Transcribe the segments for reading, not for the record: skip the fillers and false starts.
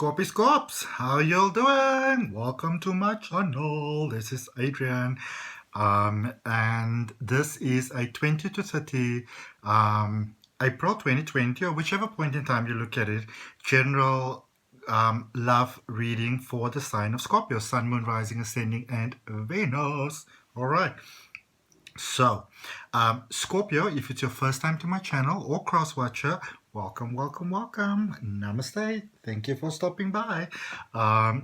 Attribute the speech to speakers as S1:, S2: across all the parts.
S1: Scorps, how y'all doing? Welcome to my channel. This is Adrian, and this is a 20 to 30 April 2020, or whichever point in time you look at it, general love reading for the sign of Scorpio, Sun, Moon, Rising, Ascending, and Venus. All right. So, Scorpio, if it's your first time to my channel or cross-watcher, welcome. Namaste. Thank you for stopping by.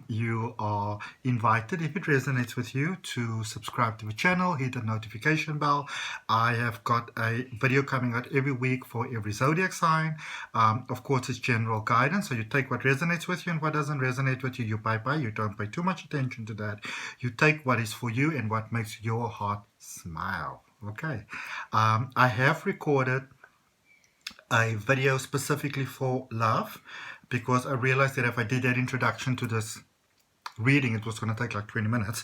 S1: You are invited, if it resonates with you, to subscribe to the channel, hit the notification bell. I have got a video coming out every week for every zodiac sign. Of course, it's general guidance, so you take what resonates with you, and what doesn't resonate with you, you bye-bye. You don't pay too much attention to that. You take what is for you and what makes your heart smile. Okay. I have recorded a video specifically for love because I realized that if I did that introduction to this reading, it was going to take like 20 minutes.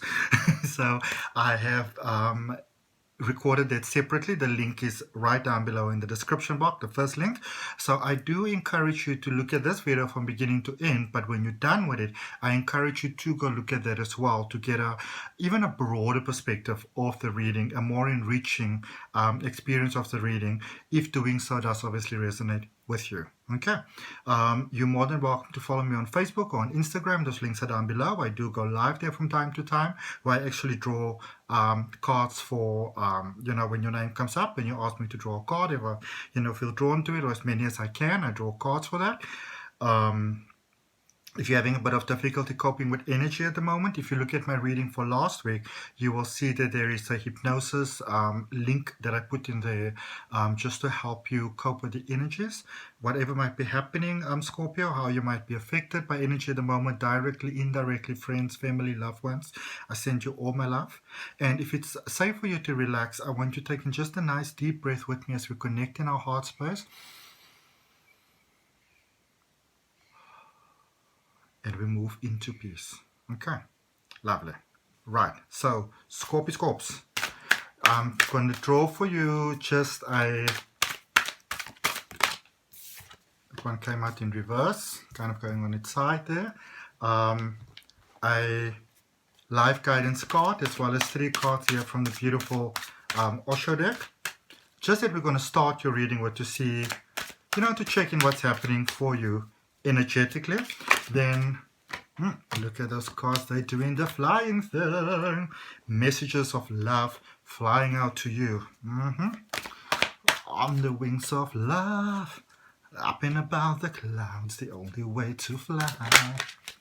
S1: So I have recorded that separately. The link is right down below in the description box, the first link. So I do encourage you to look at this video from beginning to end, but when you're done with it, I encourage you to go look at that as well to get even a broader perspective of the reading, a more enriching experience of the reading, if doing so does obviously resonate with you. Okay, you're more than welcome to follow me on Facebook or on Instagram. Those links are down below. I do go live there from time to time, where I actually draw cards for when your name comes up and you ask me to draw a card. If I feel drawn to it, or as many as I can, I draw cards for that. If you're having a bit of difficulty coping with energy at the moment, if you look at my reading for last week, you will see that there is a hypnosis link that I put in there just to help you cope with the energies. Whatever might be happening, Scorpio, how you might be affected by energy at the moment, directly, indirectly, friends, family, loved ones. I send you all my love. And if it's safe for you to relax, I want you taking just a nice deep breath with me as we connect in our heart space. And we move into peace. Okay, lovely. Right, so Scorps, I'm going to draw for you just one came out in reverse, kind of going on its side there. A life guidance card, as well as 3 cards here from the beautiful Osho deck. Just that we're going to start your reading with, to see, to check in what's happening for you energetically. Then look at those cards, they're doing the flying thing. Messages of love flying out to you. On the wings of love, up and about the clouds, the only way to fly.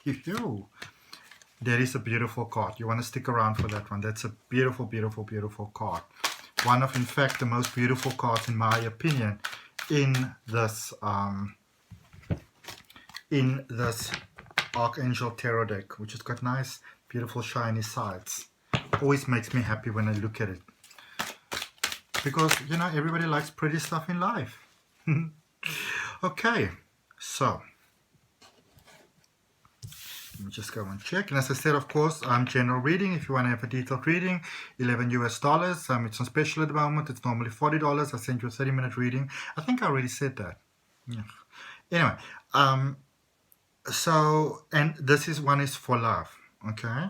S1: That is a beautiful card. You want to stick around for that one. That's a beautiful, beautiful, beautiful card. One of, in fact, the most beautiful cards, in my opinion, in this Archangel Tarot deck, which has got nice, beautiful, shiny sides. Always makes me happy when I look at it, because everybody likes pretty stuff in life. Okay, so let me just go and check. And as I said, of course, general reading. If you want to have a detailed reading, $11 US. It's on special at the moment. It's normally $40. I sent you a 30-minute reading. I think I already said that. Yeah. Anyway, so, and this one is for love. Okay.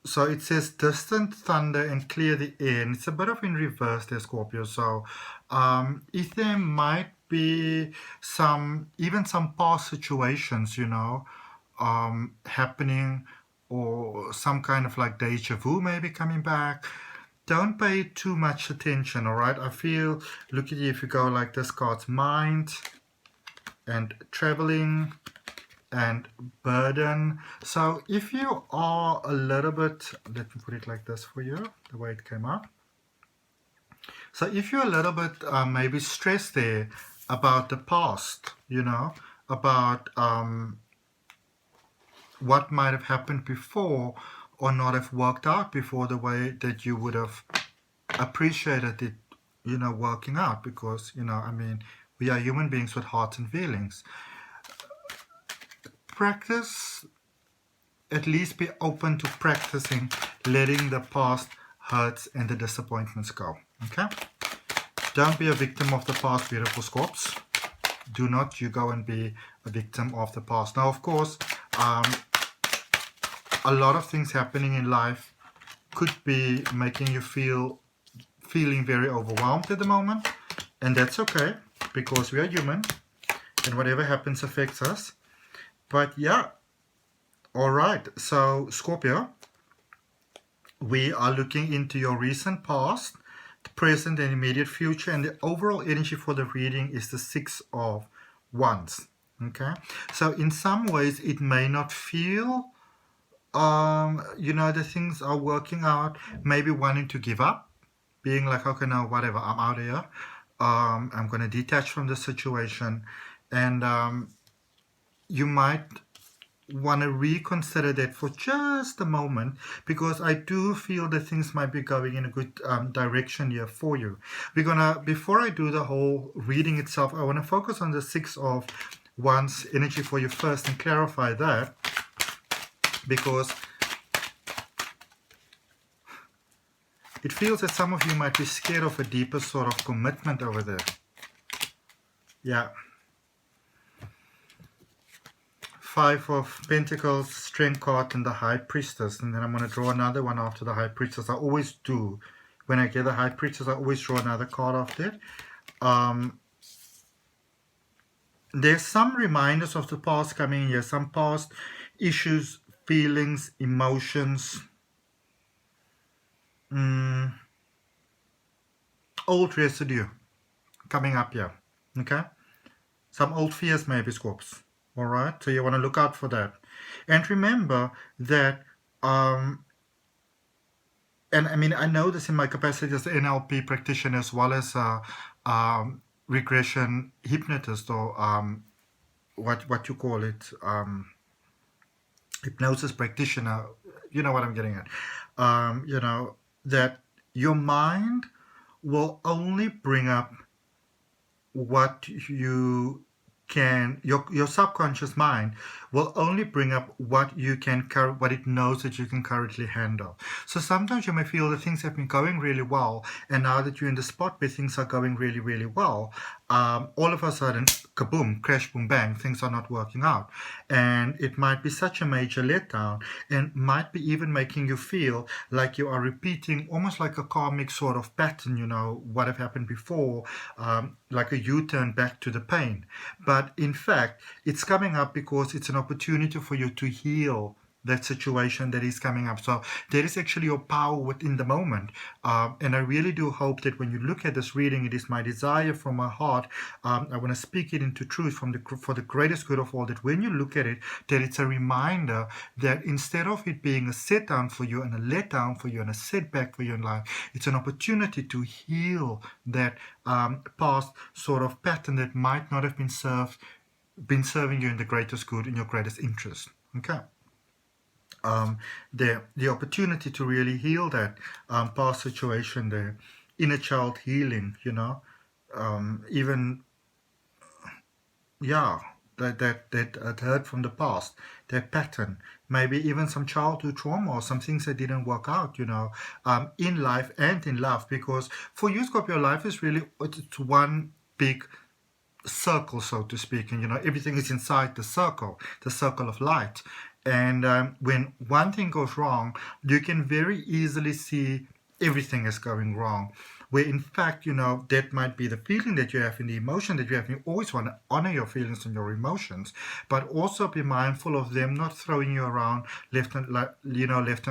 S1: So it says distant thunder and clear the air. And it's a bit of in reverse there, Scorpio. So if there might be some past situations, happening, or some kind of like deja vu maybe coming back, don't pay too much attention, all right? I feel, look at you, if you go like this, card's mind and traveling and burden. So if you are a little bit, let me put it like this for you, the way it came out. So if you're a little bit maybe stressed there about the past, about what might have happened before, or not have worked out before the way that you would have appreciated it, working out, because, we are human beings with hearts and feelings. Practice, at least be open to practicing letting the past hurts and the disappointments go. Okay? Don't be a victim of the past, beautiful Scorps. Do not you go and be a victim of the past. Now, of course, a lot of things happening in life could be making you feeling very overwhelmed at the moment, and that's okay, because we are human and whatever happens affects us. But yeah, all right, so Scorpio, we are looking into your recent past, the present and immediate future, and the overall energy for the reading is the Six of Wands. Okay, so in some ways it may not feel the things are working out, maybe wanting to give up, being like, okay, now whatever, I'm out of here. I'm going to detach from the situation, and you might want to reconsider that for just a moment, because I do feel that things might be going in a good direction here for you. Before I do the whole reading itself, I want to focus on the Six of Wands energy for you first and clarify that, because it feels that some of you might be scared of a deeper sort of commitment over there. Yeah. Five of Pentacles, Strength card, and the High Priestess. And then I'm going to draw another one after the High Priestess. I always do. When I get the High Priestess, I always draw another card after it. There's some reminders of the past coming in here. Some past issues, feelings, emotions. Old residue coming up here. Okay? Some old fears maybe, Scorps. All right, so you want to look out for that. And remember that, and I mean, I know this in my capacity as an NLP practitioner as well as a regression hypnotist, or what you call it, hypnosis practitioner. You know what I'm getting at. That your mind will only bring up what you can, your subconscious mind will only bring up what it knows that you can currently handle. So sometimes you may feel that things have been going really well, and now that you're in the spot where things are going really, really well, all of a sudden, kaboom, crash, boom, bang, things are not working out. And it might be such a major letdown, and might be even making you feel like you are repeating almost like a karmic sort of pattern, what have happened before, like a U-turn back to the pain. But in fact, it's coming up because it's an opportunity for you to heal that situation that is coming up. So there is actually your power within the moment. And I really do hope that when you look at this reading, it is my desire from my heart. I want to speak it into truth for the greatest good of all, that when you look at it, that it's a reminder that instead of it being a set down for you and a letdown for you and a setback for you in life, it's an opportunity to heal that past sort of pattern that might not have been serving you in the greatest good, in your greatest interest. Okay. The opportunity to really heal that past situation, the inner child healing, even that hurt from the past, that pattern, maybe even some childhood trauma or some things that didn't work out, in life and in love. Because for you, Scorpio, life is really, it's one big circle, so to speak, and everything is inside the circle of light. And when one thing goes wrong, you can very easily see everything is going wrong. Where in fact, that might be the feeling that you have and the emotion that you have. You always want to honor your feelings and your emotions, but also be mindful of them not throwing you around left and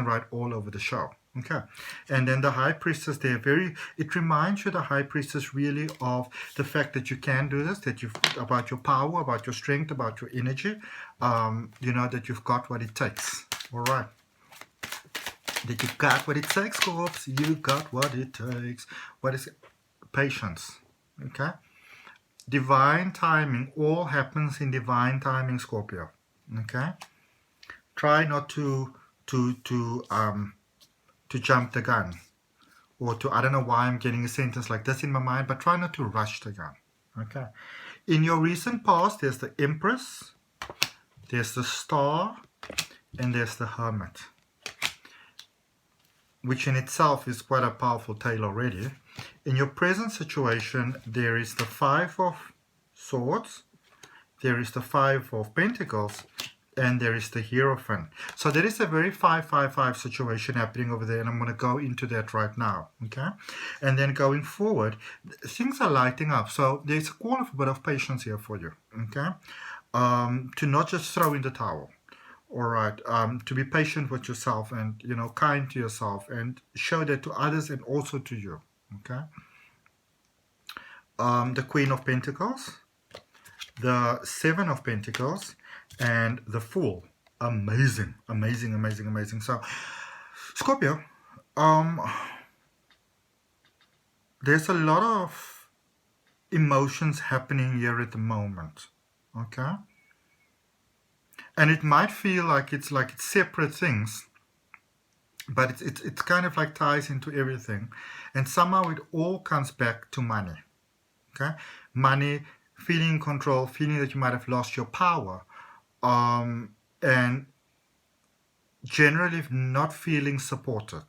S1: right all over the show. Okay. And then the High Priestess, it reminds you, the High Priestess, really of the fact that you can do this, about your power, about your strength, about your energy, that you've got what it takes. All right. That you got what it takes, Scorps. You got what it takes. What is it? Patience. Okay. Divine timing. All happens in divine timing, Scorpio. Okay. Try not to jump the gun, or I don't know why I'm getting a sentence like this in my mind, but try not to rush the gun. Okay. In your recent past, there's the Empress, there's the Star, and there's the Hermit, which in itself is quite a powerful tale already. In your present situation, there is the Five of Swords, there is the Five of Pentacles, and there is the Hierophant. So there is a very 5-5-5 situation happening over there, and I'm going to go into that right now. Okay, and then going forward, things are lighting up. So there's a call of a bit of patience here for you. Okay, to not just throw in the towel. All right, to be patient with yourself and, you know, kind to yourself, and show that to others and also to you. Okay, the Queen of Pentacles, the Seven of Pentacles, and the Fool. Amazing, amazing, amazing, amazing. So, Scorpio, there's a lot of emotions happening here at the moment. Okay, and it might feel like it's separate things, but it's kind of like ties into everything, and somehow it all comes back to money. Okay, money, feeling in control, feeling that you might have lost your power, and generally not feeling supported.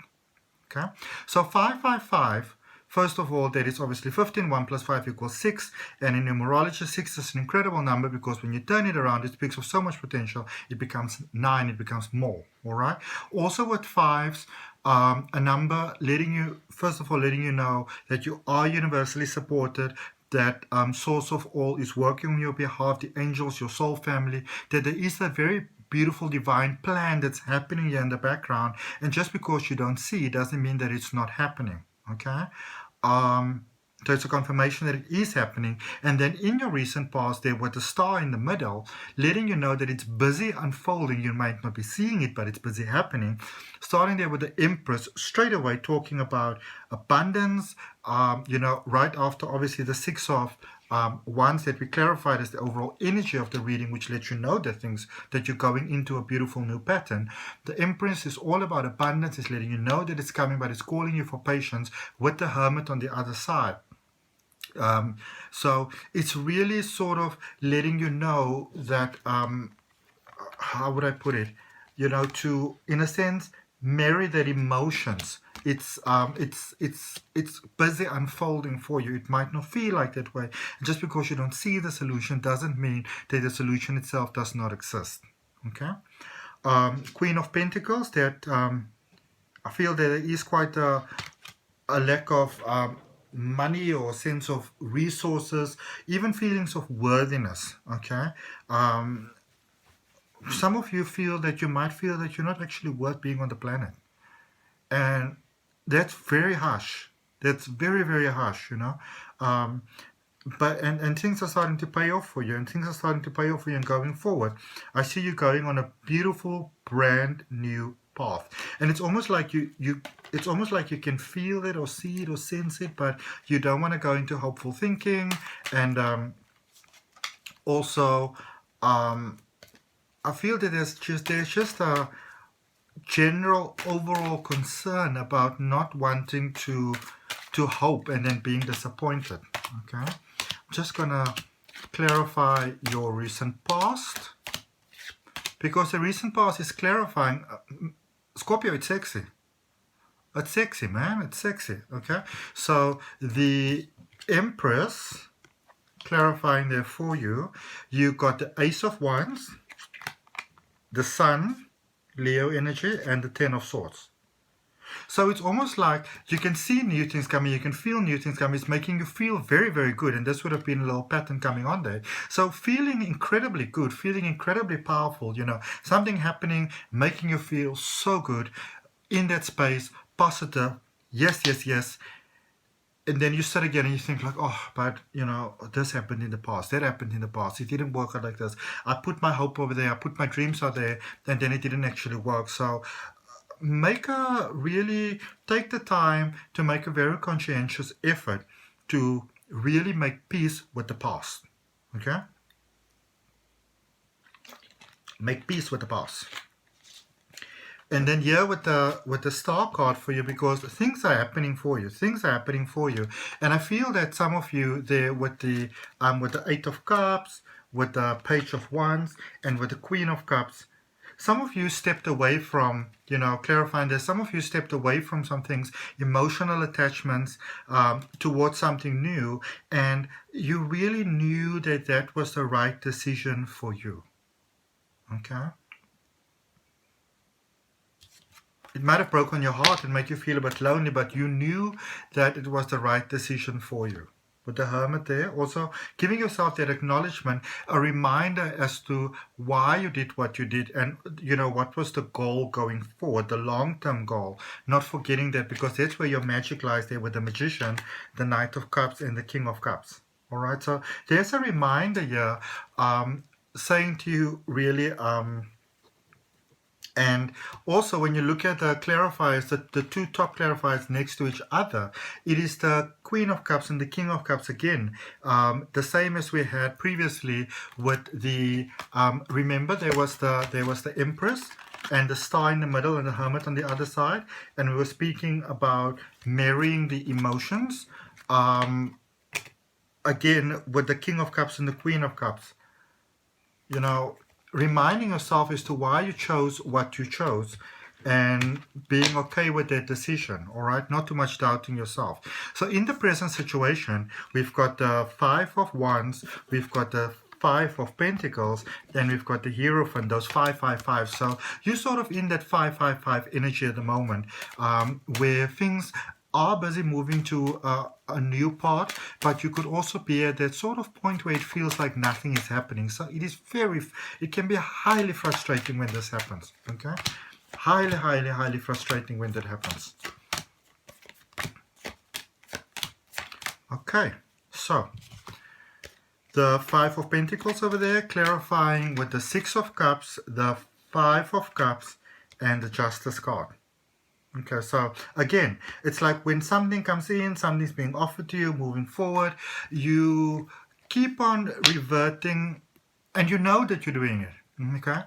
S1: Okay, so 5-5-5. First of all, there is obviously 15. 1 plus 5 equals 6. And in numerology, 6 is an incredible number, because when you turn it around, it speaks of so much potential. It becomes 9, it becomes more. All right. Also with 5s, a number letting you, first of all, letting you know that you are universally supported, that source of all is working on your behalf, the angels, your soul family, that there is a very beautiful divine plan that's happening here in the background. And just because you don't see it doesn't mean that it's not happening. Okay, so it's a confirmation that it is happening. And then in your recent past, there with the star in the middle, letting you know that it's busy unfolding. You might not be seeing it, but it's busy happening. Starting there with the Empress, straight away talking about abundance, you know, right after obviously the Six of Wands that we clarified as the overall energy of the reading, which lets you know that things, that you're going into a beautiful new pattern. The Empress is all about abundance. It's letting you know that it's coming, but it's calling you for patience, with the Hermit on the other side. So it's really sort of letting you know that, how would I put it, you know, to, in a sense, marry that emotions. It's busy unfolding for you. It might not feel like that way. Just because you don't see the solution doesn't mean that the solution itself does not exist. Okay. Queen of Pentacles, that I feel that there is quite a lack of money or sense of resources, even feelings of worthiness. Okay. Some of you feel that you might feel that you're not actually worth being on the planet. And that's very harsh. That's very, very harsh, you know. But things are starting to pay off for you, and things are starting to pay off for you, and going forward, I see you going on a beautiful, brand new path. And it's almost like it's almost like you can feel it or see it or sense it, but you don't want to go into hopeful thinking. And also, I feel that there's just a general overall concern about not wanting to hope and then being disappointed. Okay, I'm just gonna clarify your recent past, because the recent past is clarifying. Scorpio, it's sexy. It's sexy, man. It's sexy. Okay, so the Empress, clarifying there for you, you got the Ace of Wands, the Sun, Leo energy, and the Ten of Swords. So it's almost like you can see new things coming, you can feel new things coming. It's making you feel very, very good. And this would have been a little pattern coming on there. So feeling incredibly good, feeling incredibly powerful, you know, something happening, making you feel so good in that space, positive, yes, yes, yes. And then you sit again and you think like, oh, but, you know, this happened in the past, that happened in the past, it didn't work out like this. I put my hope over there, I put my dreams out there, and then it didn't actually work. So take the time to make a very conscientious effort to really make peace with the past. Okay? Make peace with the past. And then here with the star card for you, because things are happening for you. Things are happening for you. And I feel that some of you there with the Eight of Cups, with the Page of Wands, and with the Queen of Cups, some of you stepped away from, clarifying that some of you stepped away from some things, emotional attachments, towards something new, and you really knew that that was the right decision for you. Okay? It might have broken your heart and made you feel a bit lonely, but you knew that it was the right decision for you. With the Hermit there, also giving yourself that acknowledgement, a reminder as to why you did what you did, and what was the goal going forward, the long-term goal. Not forgetting that, because that's where your magic lies there with the Magician, the Knight of Cups, and the King of Cups. All right, so there's a reminder here, saying to you really. And also, when you look at the clarifiers, the two top clarifiers next to each other, it is the Queen of Cups and the King of Cups again. The same as we had previously with the, remember there was the Empress and the Star in the middle and the Hermit on the other side. And we were speaking about marrying the emotions. Again, with the King of Cups and the Queen of Cups. Reminding yourself as to why you chose what you chose, and being okay with that decision, all right? Not too much doubting yourself. So in the present situation, we've got the Five of Wands, we've got the Five of Pentacles, and we've got the Hierophant, those 555. So you're sort of in that 555 energy at the moment, where things are busy moving to a new part, but you could also be at that sort of point where it feels like nothing is happening. So it can be highly frustrating when this happens. Okay, highly frustrating when that happens. Okay, so the Five of Pentacles over there, clarifying with the Six of Cups, the Five of Cups, and the Justice card. Okay, so again, it's like when something comes in, something's being offered to you, moving forward, you keep on reverting, and you know that you're doing it, okay?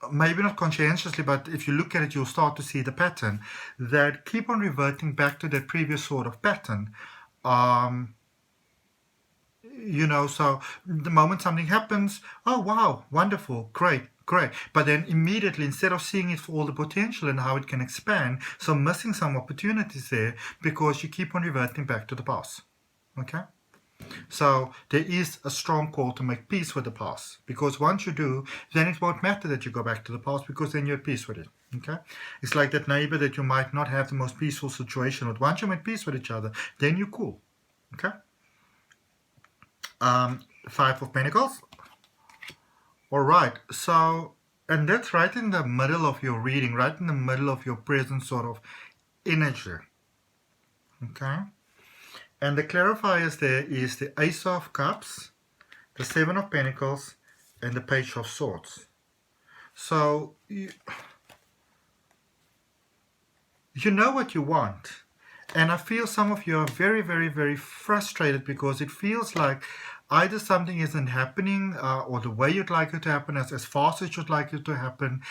S1: Maybe not conscientiously, but if you look at it, you'll start to see the pattern, that keep on reverting back to that previous sort of pattern. So the moment something happens, oh wow, wonderful, great. But then immediately, instead of seeing it for all the potential and how it can expand, so missing some opportunities there because you keep on reverting back to the past. Okay? So there is a strong call to make peace with the past, because once you do, then it won't matter that you go back to the past, because then you're at peace with it. Okay? It's like that neighbor that you might not have the most peaceful situation with. Once you make peace with each other, then you're cool. Okay? Five of Pentacles. All right, so, and that's right in the middle of your reading, right in the middle of your present sort of energy. Okay? And the clarifiers there is the Ace of Cups, the Seven of Pentacles, and the Page of Swords. So, you know what you want. And I feel some of you are very frustrated, because it feels like either something isn't happening, or the way you'd like it to happen, as fast as you'd like it to happen,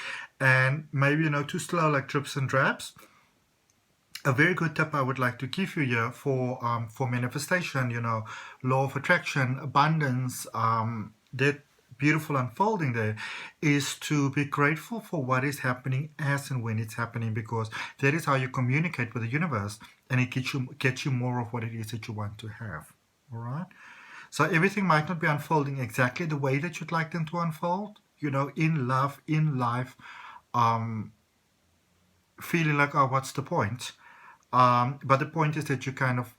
S1: and maybe, too slow, like drips and drabs. A very good tip I would like to give you here for manifestation, law of attraction, abundance, that beautiful unfolding there, is to be grateful for what is happening as and when it's happening, because that is how you communicate with the universe, and it gets you more of what it is that you want to have. All right? So everything might not be unfolding exactly the way that you'd like them to unfold, in love, in life, feeling like, oh, what's the point? But the point is that you kind of,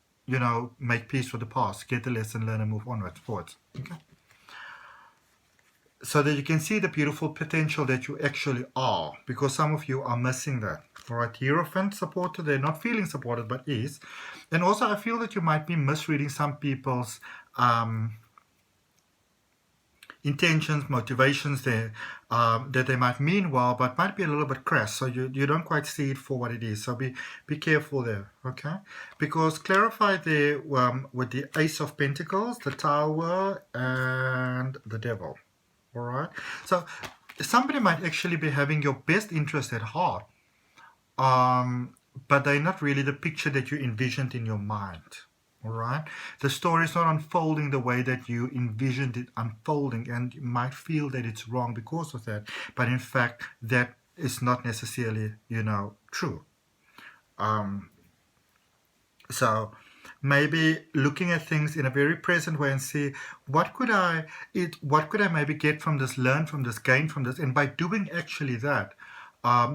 S1: make peace with the past, get the lesson, learn, and move onwards, forwards. Okay? So that you can see the beautiful potential that you actually are, because some of you are missing that. All right, Hierophant supported, they're not feeling supported, but is. And also I feel that you might be misreading some people's intentions, motivations there, that they might mean well, but might be a little bit crass, so you don't quite see it for what it is. So be careful there, okay? Because clarify there with the Ace of Pentacles, the Tower, and the Devil. All right, so somebody might actually be having your best interest at heart, but they're not really the picture that you envisioned in your mind. All right, the story is not unfolding the way that you envisioned it unfolding, and you might feel that it's wrong because of that, but in fact that is not necessarily, true. So maybe looking at things in a very present way and see what could I maybe get from this, learn from this, gain from this, and by doing actually that,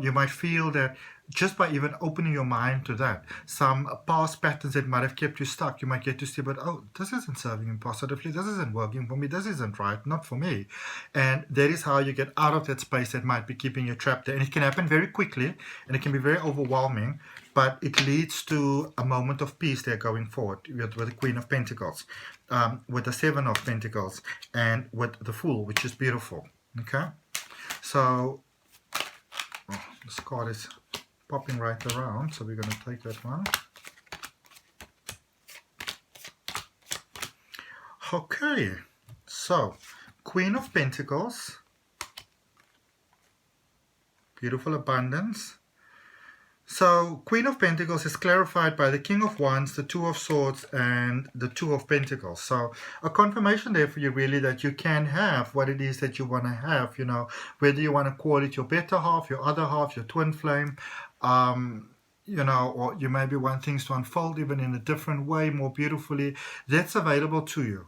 S1: you might feel that just by even opening your mind to that, some past patterns that might have kept you stuck, you might get to see, but oh, this isn't serving me positively, this isn't working for me, this isn't right, not for me. And that is how you get out of that space that might be keeping you trapped there. And it can happen very quickly, and it can be very overwhelming, but it leads to a moment of peace there going forward with the Queen of Pentacles, with the Seven of Pentacles, and with the Fool, which is beautiful. Okay, so this card is popping right around, so we're going to take that one. Okay, so Queen of Pentacles, beautiful abundance. So Queen of Pentacles is clarified by the King of Wands, the Two of Swords, and the Two of Pentacles. So a confirmation there for you really that you can have what it is that you want to have, whether you want to call it your better half, your other half, your twin flame, or you maybe want things to unfold even in a different way, more beautifully. That's available to you.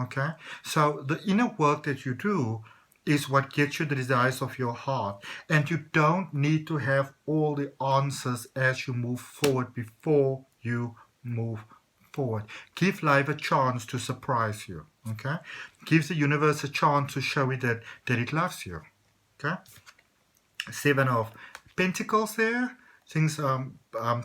S1: Okay? So the inner work that you do is what gets you the desires of your heart. And you don't need to have all the answers as you move forward before you move forward. Give life a chance to surprise you. Okay? Give the universe a chance to show you that it loves you. Okay? Seven of Pentacles there. Things are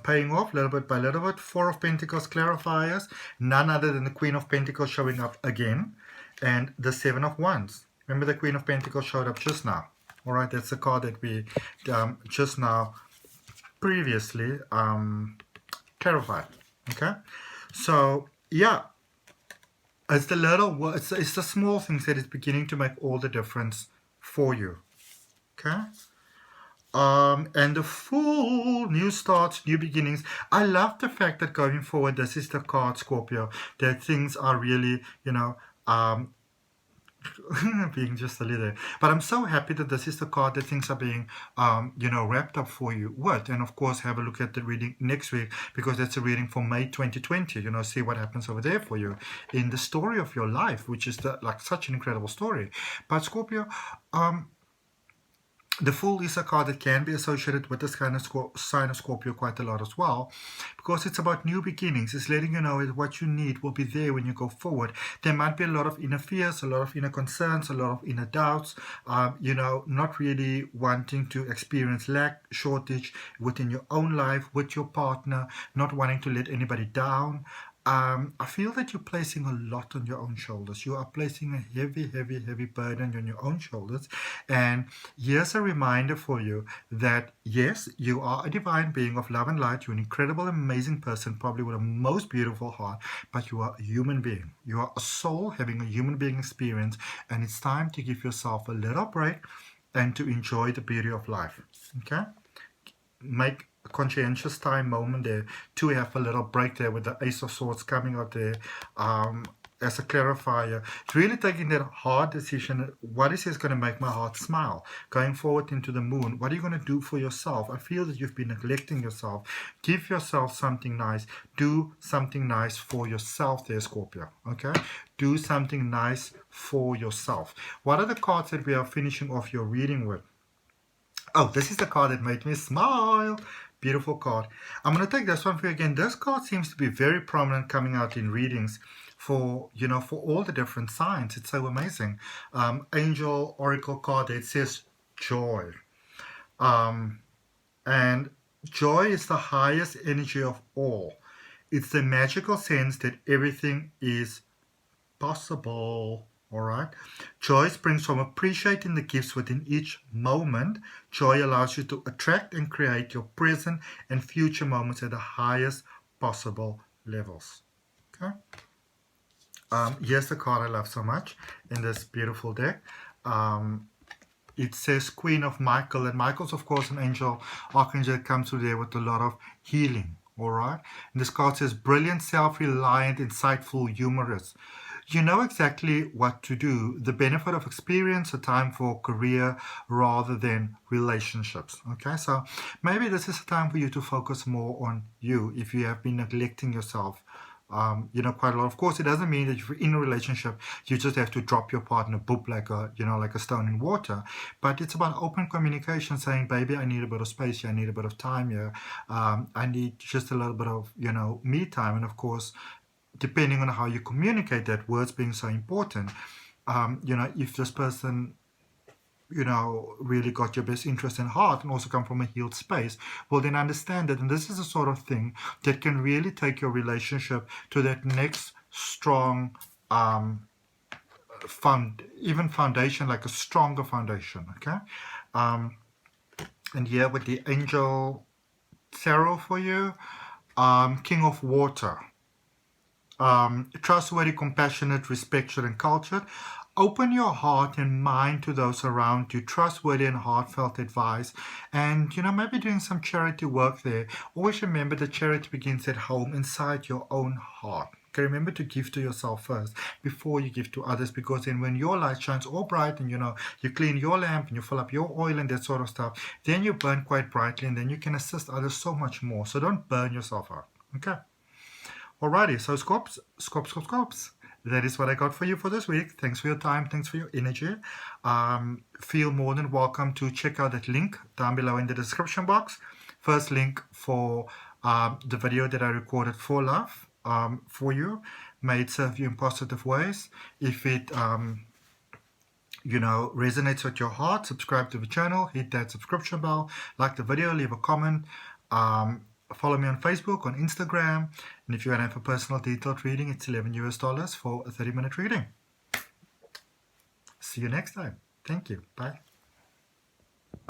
S1: paying off little bit by little bit. Four of Pentacles clarifiers. None other than the Queen of Pentacles showing up again. And the Seven of Wands. Remember the Queen of Pentacles showed up just now. All right, that's the card that we just now previously clarified. Okay, so yeah, it's the small things that is beginning to make all the difference for you. Okay. And the Fool, new starts, new beginnings. I love the fact that going forward, this is the card, Scorpio, that things are really, being just a little, but I'm so happy that this is the card that things are being wrapped up for you with. And of course have a look at the reading next week, because that's a reading for May 2020. See what happens over there for you in the story of your life, which is such an incredible story. But Scorpio, the Fool is a card that can be associated with this kind of sign of Scorpio quite a lot as well, because it's about new beginnings. It's letting you know that what you need will be there when you go forward. There might be a lot of inner fears, a lot of inner concerns, a lot of inner doubts, not really wanting to experience lack, shortage within your own life, with your partner, not wanting to let anybody down. I feel that you're placing a lot on your own shoulders. You are placing a heavy, heavy, heavy burden on your own shoulders. And here's a reminder for you that, yes, you are a divine being of love and light. You're an incredible, amazing person, probably with a most beautiful heart, but you are a human being. You are a soul having a human being experience, and it's time to give yourself a little break and to enjoy the beauty of life. Okay? Make a conscientious time moment there to have a little break there, with the Ace of Swords coming out there as a clarifier. It's really taking that hard decision. What is going to make my heart smile? Going forward into the moon, what are you going to do for yourself? I feel that you've been neglecting yourself. Give yourself something nice. Do something nice for yourself there, Scorpio. Okay? Do something nice for yourself. What are the cards that we are finishing off your reading with? Oh, this is the card that made me smile. Beautiful card. I'm going to take this one for you again. This card seems to be very prominent coming out in readings for all the different signs. It's so amazing. Angel Oracle card that says joy. And joy is the highest energy of all. It's the magical sense that everything is possible. All right. Joy springs from appreciating the gifts within each moment. Joy allows you to attract and create your present and future moments at the highest possible levels. Okay. Here's the card I love so much in this beautiful deck. It says Queen of Michael, and Michael's of course an angel, archangel that comes through there with a lot of healing. All right. And this card says brilliant, self-reliant, insightful, humorous. You know exactly what to do. The benefit of experience, a time for career rather than relationships. Okay, so maybe this is a time for you to focus more on you if you have been neglecting yourself. Quite a lot. Of course, it doesn't mean that if you're in a relationship, you just have to drop your partner, boop, like a stone in water. But it's about open communication, saying, "Baby, I need a bit of space here. I need a bit of time here. I need just a little bit of, me time." And of course, depending on how you communicate that, words being so important, if this person really got your best interest in heart and also come from a healed space, well, then understand that. And this is the sort of thing that can really take your relationship to that next strong foundation, like a stronger foundation. Okay. And here with the angel tarot for you, King of Water. Trustworthy, compassionate, respectful, and cultured. Open your heart and mind to those around you. Trustworthy and heartfelt advice. And, maybe doing some charity work there. Always remember that charity begins at home, inside your own heart. Okay, remember to give to yourself first before you give to others, because then when your light shines all bright and, you clean your lamp and you fill up your oil and that sort of stuff, then you burn quite brightly and then you can assist others so much more. So don't burn yourself out. Okay. Alrighty, so Scorps. That is what I got for you for this week. Thanks for your time. Thanks for your energy. Feel more than welcome to check out that link down below in the description box. First link for the video that I recorded for love for you. May it serve you in positive ways. If it resonates with your heart, subscribe to the channel, hit that subscription bell, like the video, leave a comment. Follow me on Facebook, on Instagram, and if you want to have a personal detailed reading, it's $11 for a 30-minute reading. See you next time. Thank you. Bye.